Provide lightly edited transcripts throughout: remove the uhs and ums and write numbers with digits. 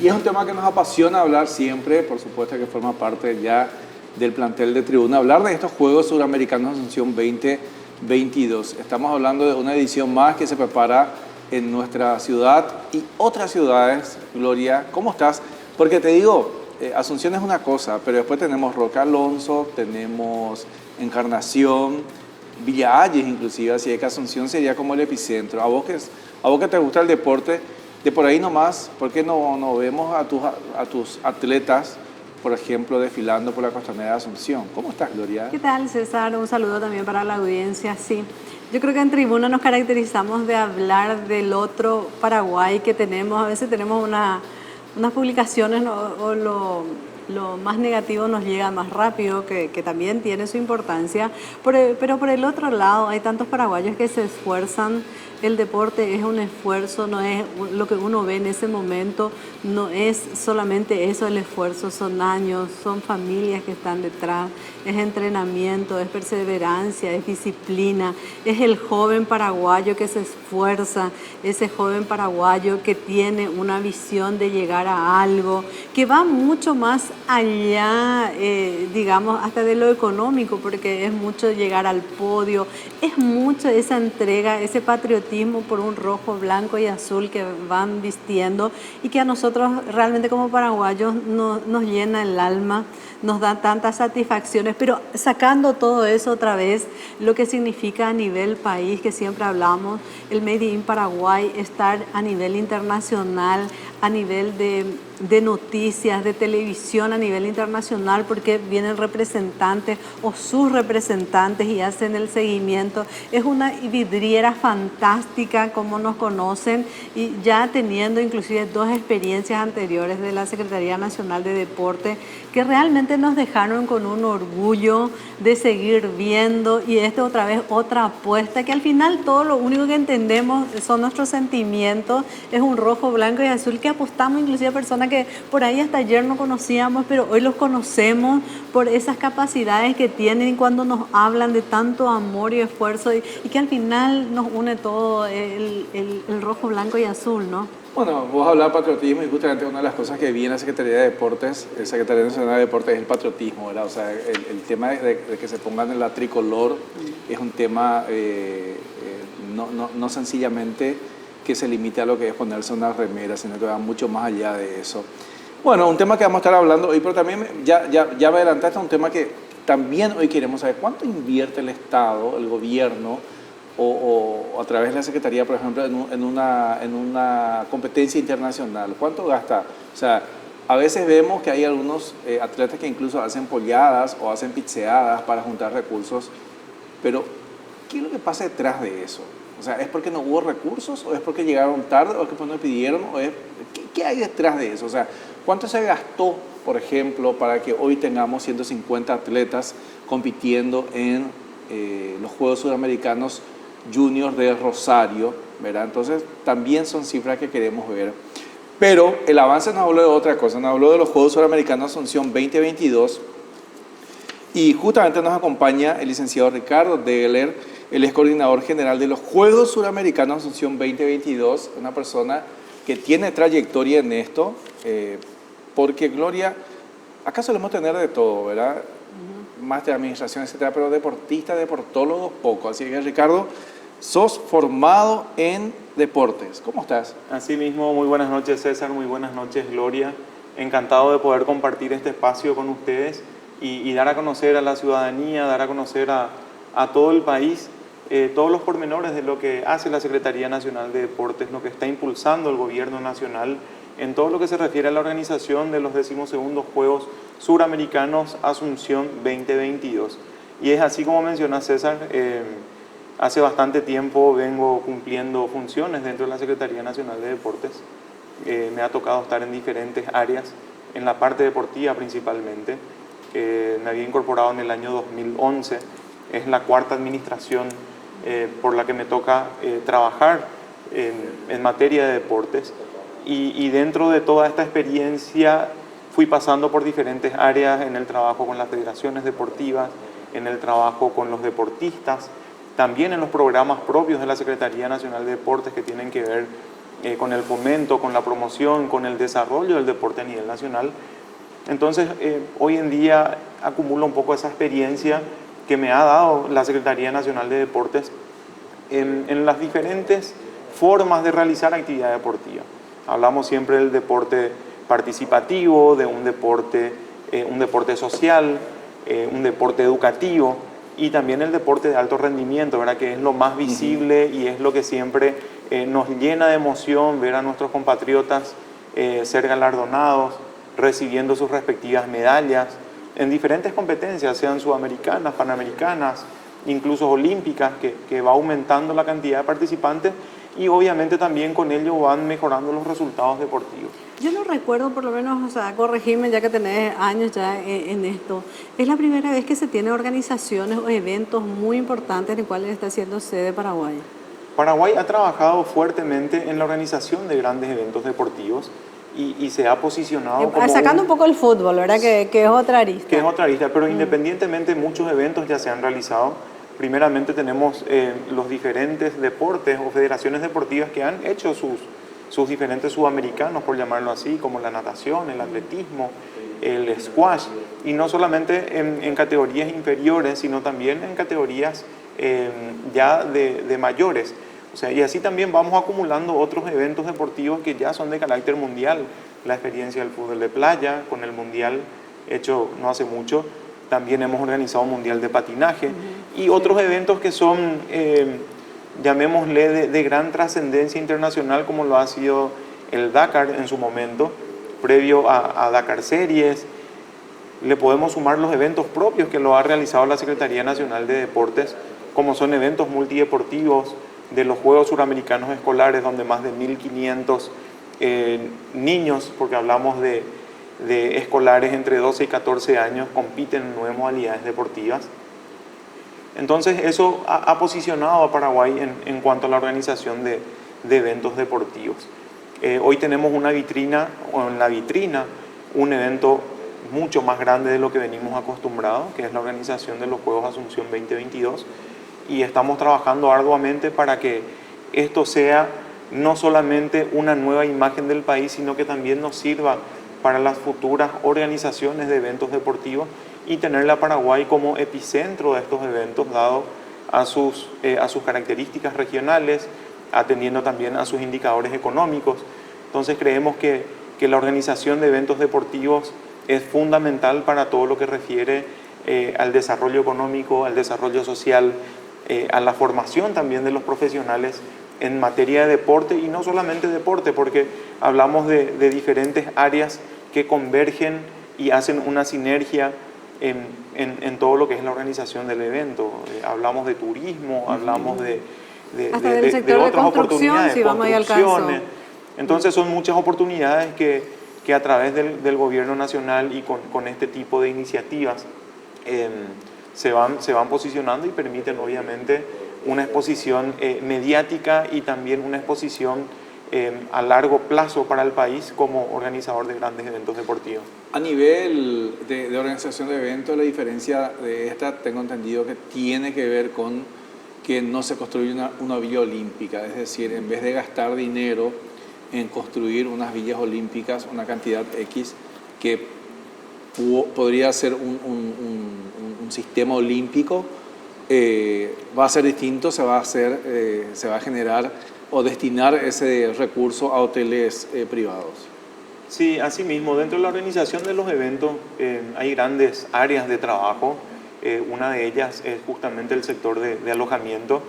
Y es un tema que nos apasiona hablar siempre, por supuesto que forma parte ya del plantel de Tribuna, hablar de estos Juegos Suramericanos Asunción 2022. Estamos hablando de una edición más que se prepara en nuestra ciudad y otras ciudades. Gloria, ¿cómo estás? Porque te digo, Asunción es una cosa, pero después tenemos Roque Alonso, tenemos Encarnación, Villa Hayes inclusive, así que Asunción sería como el epicentro. A vos que te gusta el deporte, de por ahí nomás, ¿por qué no vemos a tus atletas, por ejemplo, desfilando por la costanera de Asunción? ¿Cómo estás, Gloria? ¿Qué tal, César? Un saludo también para la audiencia. Sí, yo creo que en Tribuna nos caracterizamos de hablar del otro Paraguay que tenemos. A veces tenemos unas publicaciones, ¿no? O lo más negativo nos llega más rápido, que también tiene su importancia. Pero por el otro lado hay tantos paraguayos que se esfuerzan. El deporte es un esfuerzo, no es lo que uno ve en ese momento, no es solamente eso el esfuerzo, son años, son familias que están detrás, es entrenamiento, es perseverancia, es disciplina, es el joven paraguayo que se esfuerza, ese joven paraguayo que tiene una visión de llegar a algo, que va mucho más allá, digamos, hasta de lo económico, porque es mucho llegar al podio, es mucho esa entrega, ese patriotismo por un rojo, blanco y azul que van vistiendo y que a nosotros realmente como paraguayos nos llena el alma, nos da tantas satisfacciones, pero sacando todo eso otra vez, lo que significa a nivel país, que siempre hablamos, el Made in Paraguay, estar a nivel internacional, a nivel de noticias, de televisión a nivel internacional, porque vienen representantes o sus representantes y hacen el seguimiento. Es una vidriera fantástica como nos conocen, y ya teniendo inclusive 2 experiencias anteriores de la Secretaría Nacional de Deporte que realmente nos dejaron con un orgullo de seguir viendo, y otra vez otra apuesta que al final todo lo único que entendemos son nuestros sentimientos, es un rojo, blanco y azul que apostamos inclusive a personas que por ahí hasta ayer no conocíamos, pero hoy los conocemos por esas capacidades que tienen cuando nos hablan de tanto amor y esfuerzo, y que al final nos une todo el rojo, blanco y azul, ¿no? Bueno, vos hablabas de patriotismo y justamente una de las cosas que vi en la Secretaría de Deportes, la Secretaría Nacional de Deportes, es el patriotismo, ¿verdad? O sea, el tema de que se pongan en la tricolor es un tema no sencillamente que se limite a lo que es ponerse una remera, sino que va mucho más allá de eso. Bueno, un tema que vamos a estar hablando hoy, pero también ya me adelantaste a un tema que también hoy queremos saber: ¿cuánto invierte el Estado, el gobierno, o a través de la Secretaría, por ejemplo, en una competencia internacional? ¿Cuánto gasta? O sea, a veces vemos que hay algunos atletas que incluso hacen polladas o hacen pizzeadas para juntar recursos, pero ¿qué es lo que pasa detrás de eso? O sea, ¿es porque no hubo recursos, o es porque llegaron tarde, o es que no pidieron, o es ¿qué hay detrás de eso? O sea, ¿cuánto se gastó, por ejemplo, para que hoy tengamos 150 atletas compitiendo en los Juegos Sudamericanos Juniors de Rosario, ¿verdad? Entonces, también son cifras que queremos ver. Pero el avance nos habló de otra cosa, nos habló de los Juegos Suramericanos Asunción 2022, y justamente nos acompaña el licenciado Ricardo Degeler. Él es coordinador general de los Juegos Suramericanos Asunción 2022, una persona que tiene trayectoria en esto, porque, Gloria, acá solemos tener de todo, ¿verdad? Más de administración, etcétera, pero deportistas, deportólogos, poco. Así que, Ricardo, sos formado en deportes. ¿Cómo estás? Así mismo, muy buenas noches, César, muy buenas noches, Gloria. Encantado de poder compartir este espacio con ustedes y dar a conocer a la ciudadanía, dar a conocer a todo el país todos los pormenores de lo que hace la Secretaría Nacional de Deportes, lo que está impulsando el gobierno nacional en todo lo que se refiere a la organización de los 12º Juegos Suramericanos Asunción 2022. Y es así como menciona César, hace bastante tiempo vengo cumpliendo funciones dentro de la Secretaría Nacional de Deportes. Me ha tocado estar en diferentes áreas, en la parte deportiva principalmente. Me había incorporado en el año 2011, es la 4ª administración por la que me toca trabajar en materia de deportes, y dentro de toda esta experiencia fui pasando por diferentes áreas en el trabajo con las federaciones deportivas, en el trabajo con los deportistas, también en los programas propios de la Secretaría Nacional de Deportes que tienen que ver con el fomento, con la promoción, con el desarrollo del deporte a nivel nacional. Entonces, hoy en día acumulo un poco esa experiencia que me ha dado la Secretaría Nacional de Deportes en las diferentes formas de realizar actividad deportiva. Hablamos siempre del deporte participativo, de un deporte social, un deporte educativo y también el deporte de alto rendimiento, ¿verdad? Que es lo más visible y es lo que siempre nos llena de emoción ver a nuestros compatriotas ser galardonados, recibiendo sus respectivas medallas en diferentes competencias, sean sudamericanas, panamericanas, incluso olímpicas, que va aumentando la cantidad de participantes y obviamente también con ello van mejorando los resultados deportivos. Yo no recuerdo, por lo menos, o sea, corregirme ya que tenés años ya en esto. Es la primera vez que se tienen organizaciones o eventos muy importantes en los cuales está siendo sede Paraguay. Paraguay ha trabajado fuertemente en la organización de grandes eventos deportivos y se ha posicionado como sacando un poco el fútbol, ¿verdad? Que es otra arista. Que es otra arista, pero independientemente muchos eventos ya se han realizado. Primeramente tenemos los diferentes deportes o federaciones deportivas que han hecho sus diferentes sudamericanos, por llamarlo así, como la natación, el atletismo, el squash, y no solamente en categorías inferiores, sino también en categorías ya de mayores. O sea, y así también vamos acumulando otros eventos deportivos que ya son de carácter mundial. La experiencia del fútbol de playa, con el mundial hecho no hace mucho, también hemos organizado un mundial de patinaje y otros eventos que son, llamémosle, de gran trascendencia internacional, como lo ha sido el Dakar en su momento, previo a Dakar Series. Le podemos sumar los eventos propios que lo ha realizado la Secretaría Nacional de Deportes, como son eventos multideportivos de los Juegos Suramericanos Escolares, donde más de 1.500 niños, porque hablamos de escolares entre 12 y 14 años, compiten en 9 modalidades deportivas. Entonces eso ha posicionado a Paraguay en cuanto a la organización de eventos deportivos. Hoy tenemos una vitrina, o en la vitrina, un evento mucho más grande de lo que venimos acostumbrados, que es la organización de los Juegos Asunción 2022, y estamos trabajando arduamente para que esto sea no solamente una nueva imagen del país, sino que también nos sirva para las futuras organizaciones de eventos deportivos y tener a Paraguay como epicentro de estos eventos, dado a sus características regionales, atendiendo también a sus indicadores económicos. Entonces creemos que la organización de eventos deportivos es fundamental para todo lo que refiere al desarrollo económico, al desarrollo social, a la formación también de los profesionales en materia de deporte, y no solamente deporte, porque hablamos de diferentes áreas que convergen y hacen una sinergia en todo lo que es la organización del evento. Hablamos de turismo, hablamos de otras oportunidades, si vamos ahí al caso. Entonces son muchas oportunidades que a través del gobierno nacional y con este tipo de iniciativas se van posicionando y permiten obviamente una exposición mediática y también una exposición a largo plazo para el país como organizador de grandes eventos deportivos. A nivel de organización de eventos, la diferencia de esta, tengo entendido que tiene que ver con que no se construye una villa olímpica, es decir, en vez de gastar dinero en construir unas villas olímpicas, una cantidad X, que podría ser un sistema olímpico, va a ser distinto, se va a generar o destinar ese recurso a hoteles privados. Sí, así mismo, dentro de la organización de los eventos hay grandes áreas de trabajo. Una de ellas es justamente el sector de alojamiento.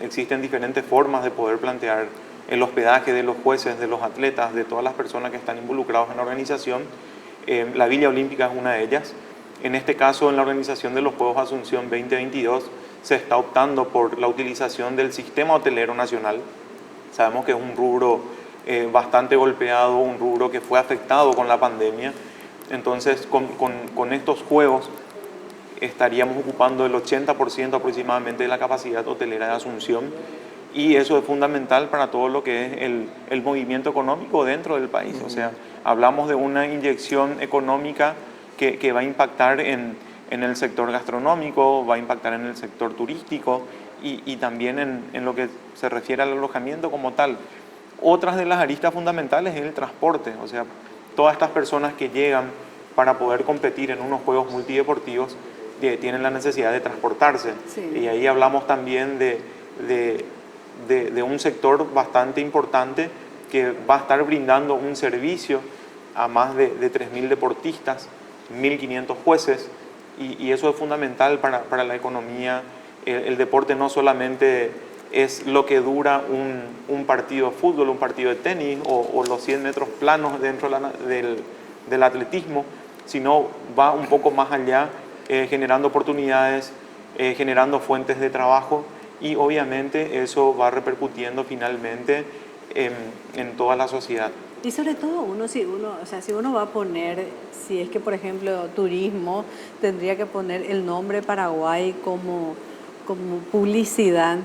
Existen diferentes formas de poder plantear el hospedaje de los jueces, de los atletas, de todas las personas que están involucradas en la organización. La Villa Olímpica es una de ellas. En este caso, en la organización de los Juegos Asunción 2022, se está optando por la utilización del sistema hotelero nacional. Sabemos que es un rubro bastante golpeado, un rubro que fue afectado con la pandemia. Entonces, con estos Juegos estaríamos ocupando el 80% aproximadamente de la capacidad hotelera de Asunción, y eso es fundamental para todo lo que es el movimiento económico dentro del país. O sea, hablamos de una inyección económica que va a impactar en el sector gastronómico, va a impactar en el sector turístico y también en lo que se refiere al alojamiento como tal. Otras de las aristas fundamentales es el transporte, o sea, todas estas personas que llegan para poder competir en unos juegos multideportivos tienen la necesidad de transportarse. Sí. Y ahí hablamos también de un sector bastante importante que va a estar brindando un servicio a más de 3.000 deportistas, 1.500 jueces, y eso es fundamental para la economía. El deporte no solamente es lo que dura un partido de fútbol, un partido de tenis o los 100 metros planos dentro del atletismo, sino va un poco más allá, generando oportunidades, generando fuentes de trabajo, y obviamente eso va repercutiendo finalmente en toda la sociedad. Y sobre todo si uno va a poner, si es que por ejemplo turismo, tendría que poner el nombre Paraguay como publicidad.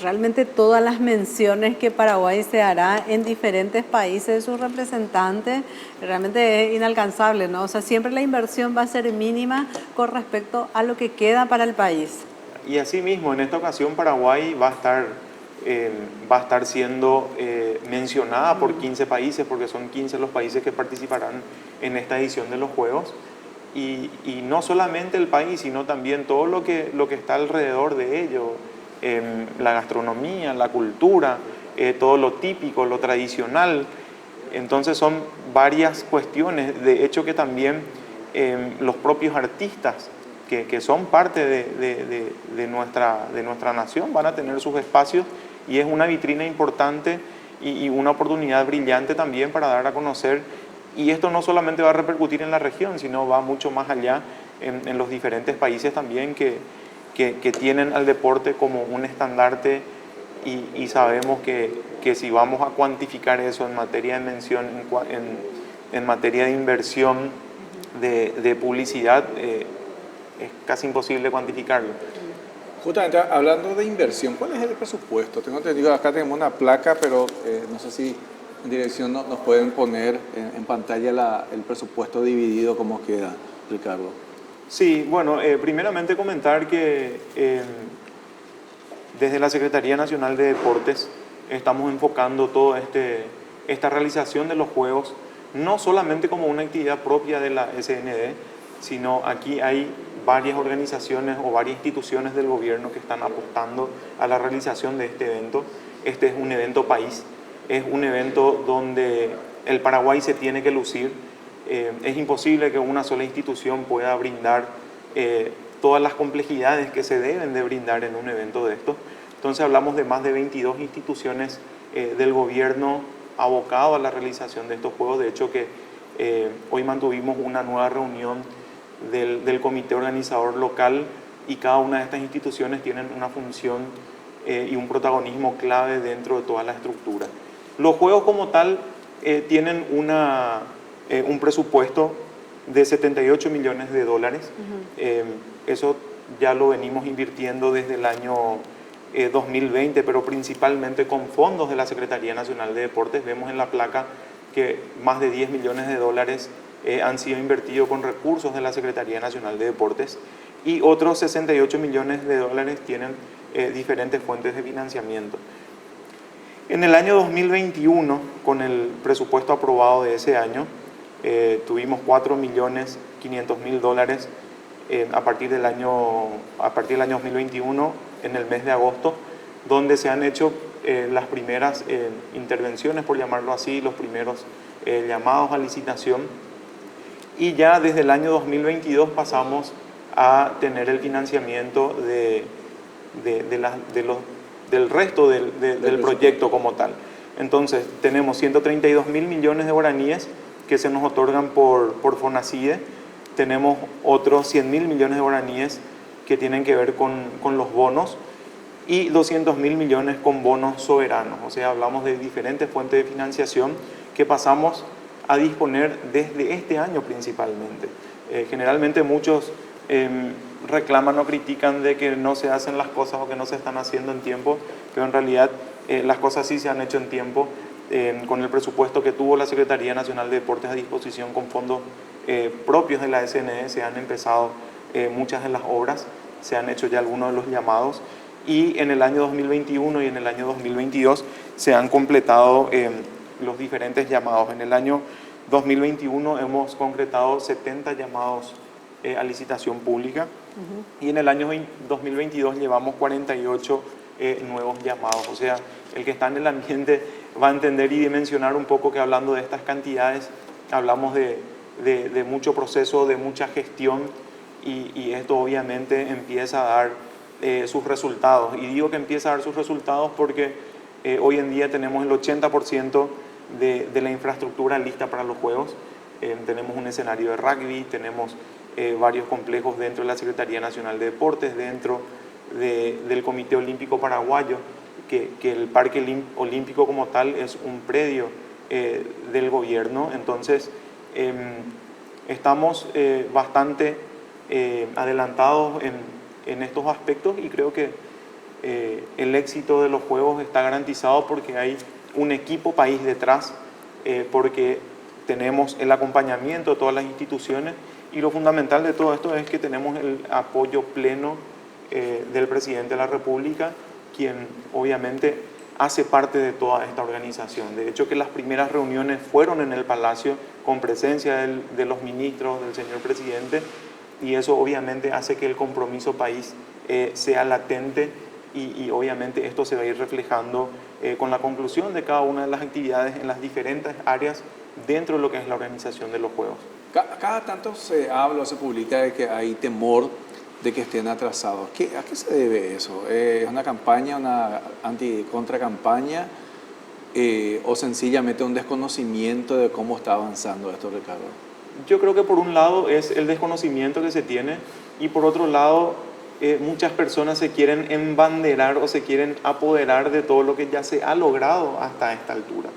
Realmente todas las menciones que Paraguay se hará en diferentes países de sus representantes, realmente es inalcanzable, ¿no? O sea, siempre la inversión va a ser mínima con respecto a lo que queda para el país. Y asimismo, en esta ocasión Paraguay va a estar siendo mencionada por 15 países, porque son 15 los países que participarán en esta edición de los Juegos. Y no solamente el país, sino también todo lo que está alrededor de ello, la gastronomía, la cultura, todo lo típico, lo tradicional. Entonces son varias cuestiones, de hecho que también los propios artistas que son parte de nuestra nación van a tener sus espacios, y es una vitrina importante y una oportunidad brillante también para dar a conocer. Y esto no solamente va a repercutir en la región, sino va mucho más allá en los diferentes países también que tienen al deporte como un estandarte, y sabemos que si vamos a cuantificar eso en materia de mención, en materia de inversión, de publicidad, es casi imposible cuantificarlo. Justamente hablando de inversión, ¿cuál es el presupuesto? Tengo entendido, acá tenemos una placa, pero no sé si en dirección nos pueden poner en pantalla el presupuesto dividido, cómo queda, Ricardo. Sí, bueno, primeramente comentar que desde la Secretaría Nacional de Deportes estamos enfocando toda esta realización de los Juegos, no solamente como una actividad propia de la SND, sino aquí hay varias organizaciones o varias instituciones del gobierno que están apostando a la realización de este evento. Este es un evento país, es un evento donde el Paraguay se tiene que lucir. Es imposible que una sola institución pueda brindar todas las complejidades que se deben de brindar en un evento de estos. Entonces hablamos de más de 22 instituciones del gobierno abocado a la realización de estos Juegos. De hecho que hoy mantuvimos una nueva reunión del comité organizador local, y cada una de estas instituciones tienen una función y un protagonismo clave dentro de toda la estructura. Los Juegos como tal tienen un presupuesto de 78 millones de dólares. Eso ya lo venimos invirtiendo desde el año 2020, pero principalmente con fondos de la Secretaría Nacional de Deportes. Vemos en la placa que más de 10 millones de dólares han sido invertidos con recursos de la Secretaría Nacional de Deportes, y otros 68 millones de dólares tienen diferentes fuentes de financiamiento. En el año 2021, con el presupuesto aprobado de ese año, tuvimos 4.500.000 dólares a partir del año 2021, en el mes de agosto, donde se han hecho las primeras intervenciones, por llamarlo así, los primeros llamados a licitación. Y ya desde el año 2022 pasamos a tener el financiamiento del resto del proyecto como tal. Entonces tenemos 132.000 millones de guaraníes que se nos otorgan por FONACIDE, tenemos otros 100.000 millones de guaraníes que tienen que ver con los bonos, y 200.000 millones con bonos soberanos. O sea, hablamos de diferentes fuentes de financiación que pasamos a disponer desde este año principalmente. Generalmente muchos reclaman o critican de que no se hacen las cosas o que no se están haciendo en tiempo, pero en realidad las cosas sí se han hecho en tiempo. Con el presupuesto que tuvo la Secretaría Nacional de Deportes a disposición, con fondos propios de la SNE, se han empezado muchas de las obras, se han hecho ya algunos de los llamados, y en el año 2021 y en el año 2022 se han completado los diferentes llamados. En el año 2021 hemos concretado 70 llamados a licitación pública y en el año 2022 llevamos 48 nuevos llamados. O sea, el que está en el ambiente va a entender y dimensionar un poco que hablando de estas cantidades hablamos de mucho proceso, de mucha gestión y esto obviamente empieza a dar sus resultados. Y digo que empieza a dar sus resultados porque hoy en día tenemos el 80% de la infraestructura lista para los Juegos. Tenemos un escenario de rugby, tenemos varios complejos dentro de la Secretaría Nacional de Deportes, dentro del Comité Olímpico Paraguayo, que el Parque Olímpico como tal es un predio del gobierno. Entonces, estamos bastante adelantados en estos aspectos y creo que el éxito de los Juegos está garantizado porque hay un equipo país detrás, porque tenemos el acompañamiento de todas las instituciones y lo fundamental de todo esto es que tenemos el apoyo pleno del presidente de la República, quien obviamente hace parte de toda esta organización. De hecho, que las primeras reuniones fueron en el Palacio con presencia de los ministros, del señor presidente, y eso obviamente hace que el compromiso país sea latente y obviamente esto se va a ir reflejando con la conclusión de cada una de las actividades en las diferentes áreas dentro de lo que es la organización de los Juegos. Cada tanto se habla o se publica de que hay temor de que estén atrasados. ¿A qué se debe eso? ¿Es una campaña, una contracampaña o sencillamente un desconocimiento de cómo está avanzando esto, Ricardo? Yo creo que por un lado es el desconocimiento que se tiene y por otro lado muchas personas se quieren embanderar o se quieren apoderar de todo lo que ya se ha logrado hasta esta altura.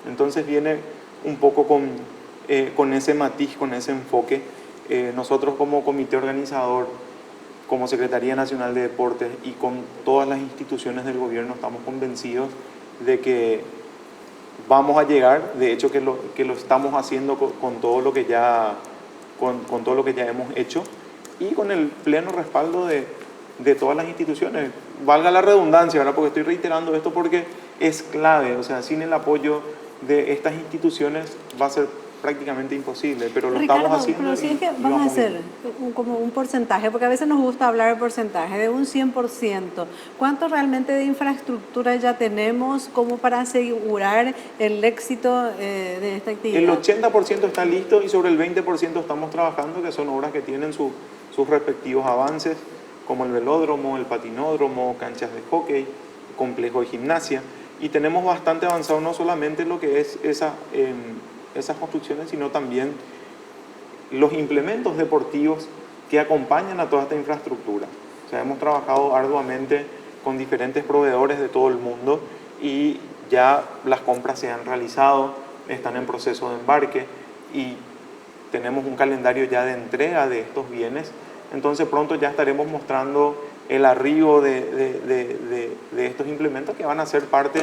Entonces viene un poco con ese matiz, con ese enfoque. Nosotros como comité organizador, como Secretaría Nacional de Deportes y con todas las instituciones del gobierno estamos convencidos de que vamos a llegar, de hecho que lo estamos haciendo con todo lo que ya hemos hecho y con el pleno respaldo de todas las instituciones. Valga la redundancia, ¿verdad? Porque estoy reiterando esto porque es clave, o sea, sin el apoyo de estas instituciones va a ser prácticamente imposible, pero lo Ricardo, estamos haciendo. pero si es que vamos a hacer como un porcentaje, porque a veces nos gusta hablar de porcentaje, de un 100%. ¿Cuánto realmente de infraestructura ya tenemos como para asegurar el éxito de esta actividad? El 80% está listo y sobre el 20% estamos trabajando, que son obras que tienen sus respectivos avances, como el velódromo, el patinódromo, canchas de hockey, complejo de gimnasia. Y tenemos bastante avanzado no solamente lo que es esas construcciones, sino también los implementos deportivos que acompañan a toda esta infraestructura. O sea, hemos trabajado arduamente con diferentes proveedores de todo el mundo y ya las compras se han realizado, están en proceso de embarque y tenemos un calendario ya de entrega de estos bienes. Entonces pronto ya estaremos mostrando el arribo de estos implementos que van a ser parte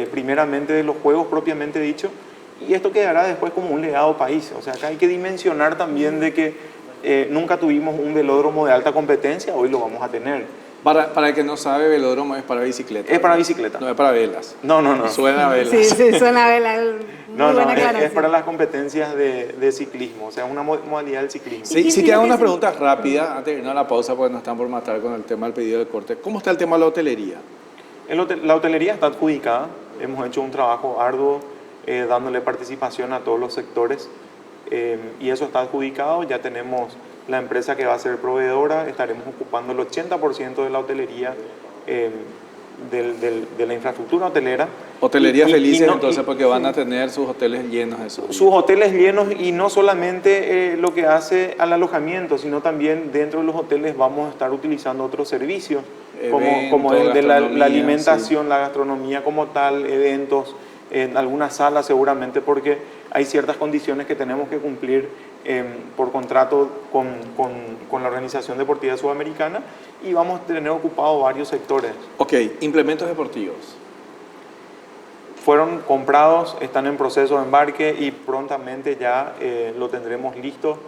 primeramente de los Juegos propiamente dicho, y esto quedará después como un legado país. O sea, acá hay que dimensionar también de que nunca tuvimos un velódromo de alta competencia, hoy lo vamos a tener. Para el que no sabe, velódromo es para bicicleta. Es para bicicleta. No es para velas. No. Suena a velas. Sí, suena a vela. Muy buena aclaración. Es para las competencias de ciclismo, o sea, una modalidad del ciclismo. Sí, quedan unas preguntas rápidas antes de irnos a la pausa porque nos están por matar con el tema del pedido del corte. ¿Cómo está el tema de la hotelería? La hotelería está adjudicada, hemos hecho un trabajo arduo dándole participación a todos los sectores y eso está adjudicado, ya tenemos la empresa que va a ser proveedora, estaremos ocupando el 80% de la hotelería, de la infraestructura hotelera. Hotelería felices entonces porque van a tener sus hoteles llenos de eso. Sus hoteles llenos y no solamente lo que hace al alojamiento, sino también dentro de los hoteles vamos a estar utilizando otros servicios, como el de la alimentación, sí, la gastronomía como tal, eventos, en algunas salas seguramente, porque hay ciertas condiciones que tenemos que cumplir por contrato con la Organización Deportiva Sudamericana y vamos a tener ocupado varios sectores. Ok, implementos deportivos. Fueron comprados, están en proceso de embarque y prontamente ya lo tendremos listo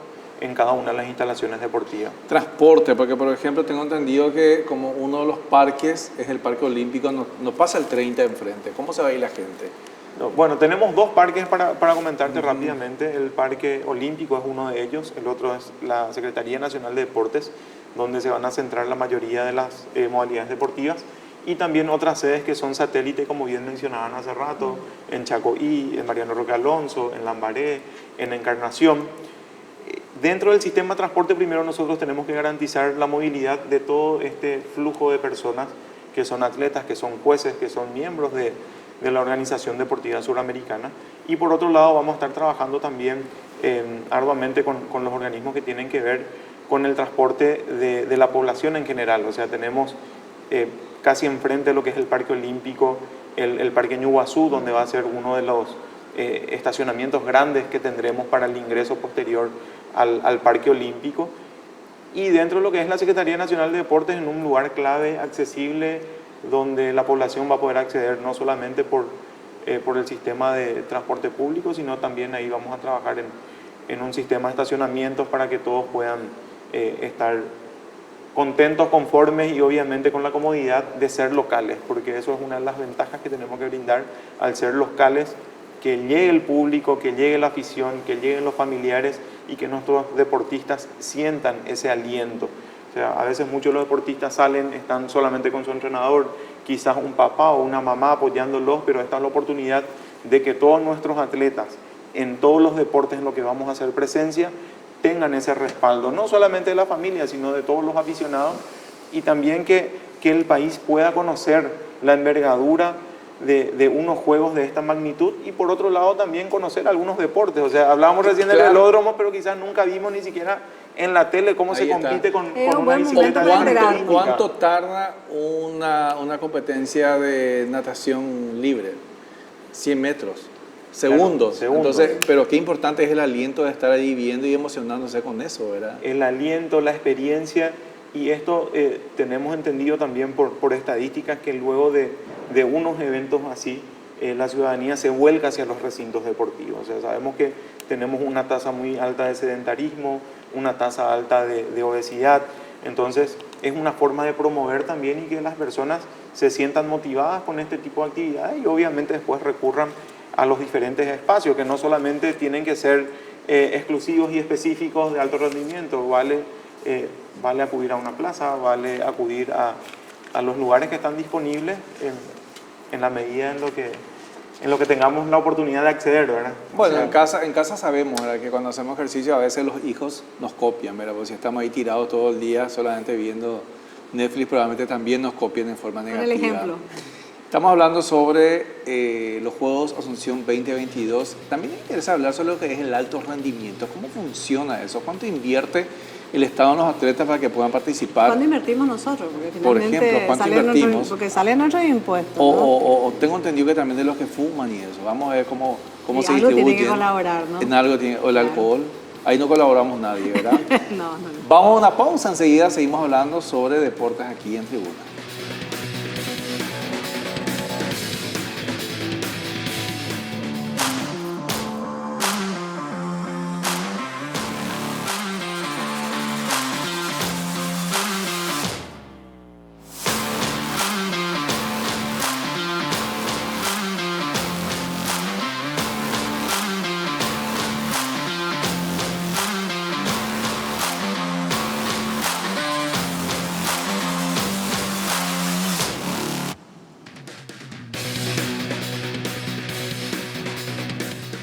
en cada una de las instalaciones deportivas. Transporte, porque por ejemplo tengo entendido que como uno de los parques es el Parque Olímpico, no pasa el 30 enfrente. ¿Cómo se va a ir la gente? No, bueno, tenemos dos parques para comentarte rápidamente. El Parque Olímpico es uno de ellos, el otro es la Secretaría Nacional de Deportes, donde se van a centrar la mayoría de las modalidades deportivas, y también otras sedes que son satélite, como bien mencionaban hace rato, en Chacoí, en Mariano Roque Alonso, en Lambaré, en Encarnación. Dentro del sistema de transporte, primero nosotros tenemos que garantizar la movilidad de todo este flujo de personas que son atletas, que son jueces, que son miembros de la Organización Deportiva Suramericana. Y por otro lado vamos a estar trabajando también arduamente con los organismos que tienen que ver con el transporte de la población en general. O sea, tenemos casi enfrente lo que es el Parque Olímpico, el Parque Ñuguazú, donde va a ser uno de los estacionamientos grandes que tendremos para el ingreso posterior al Parque Olímpico. Y dentro de lo que es la Secretaría Nacional de Deportes, en un lugar clave, accesible, donde la población va a poder acceder no solamente por el sistema de transporte público, sino también ahí vamos a trabajar en un sistema de estacionamientos para que todos puedan estar contentos, conformes y obviamente con la comodidad de ser locales, porque eso es una de las ventajas que tenemos que brindar al ser locales, que llegue el público, que llegue la afición, que lleguen los familiares y que nuestros deportistas sientan ese aliento. O sea, a veces muchos de los deportistas salen, están solamente con su entrenador, quizás un papá o una mamá apoyándolos, pero esta es la oportunidad de que todos nuestros atletas, en todos los deportes en los que vamos a hacer presencia, tengan ese respaldo, no solamente de la familia, sino de todos los aficionados, y también que el país pueda conocer la envergadura de unos juegos de esta magnitud, y por otro lado también conocer algunos deportes. O sea, hablábamos recién del velódromo, pero quizás nunca vimos ni siquiera en la tele cómo se compite con una bicicleta olímpica. ¿Cuánto tarda una competencia de natación libre? 100 metros. Segundos. Claro, segundos. Entonces, pero qué importante es el aliento de estar ahí viendo y emocionándose con eso, ¿verdad? El aliento, la experiencia, y esto tenemos entendido también por estadísticas que luego de unos eventos así, la ciudadanía se vuelca hacia los recintos deportivos. O sea, sabemos que tenemos una tasa muy alta de sedentarismo, una tasa alta de obesidad, entonces es una forma de promover también y que las personas se sientan motivadas con este tipo de actividades y obviamente después recurran a los diferentes espacios, que no solamente tienen que ser exclusivos y específicos de alto rendimiento, vale acudir a una plaza, vale acudir a los lugares que están disponibles en la medida en lo que tengamos la oportunidad de acceder, ¿verdad? Bueno, o sea, en casa sabemos, ¿verdad?, que cuando hacemos ejercicio a veces los hijos nos copian, ¿verdad? Porque si estamos ahí tirados todo el día solamente viendo Netflix, probablemente también nos copien en forma negativa. Con el ejemplo. Estamos hablando sobre los Juegos Asunción 2022. También me interesa hablar sobre lo que es el alto rendimiento. ¿Cómo funciona eso? ¿Cuánto invierte el Estado en los atletas para que puedan participar? ¿Cuándo invertimos nosotros? Porque Por finalmente ejemplo, ¿cuánto invertimos? porque salen nuestros impuestos, ¿no? O tengo entendido que también de los que fuman y eso. Vamos a ver cómo Y se algo distribuyen. tiene que colaborar, ¿no? En algo tiene, o el alcohol. Ahí no colaboramos nadie, ¿verdad? No. Vamos a una pausa, enseguida seguimos hablando sobre deportes aquí en Tribuna.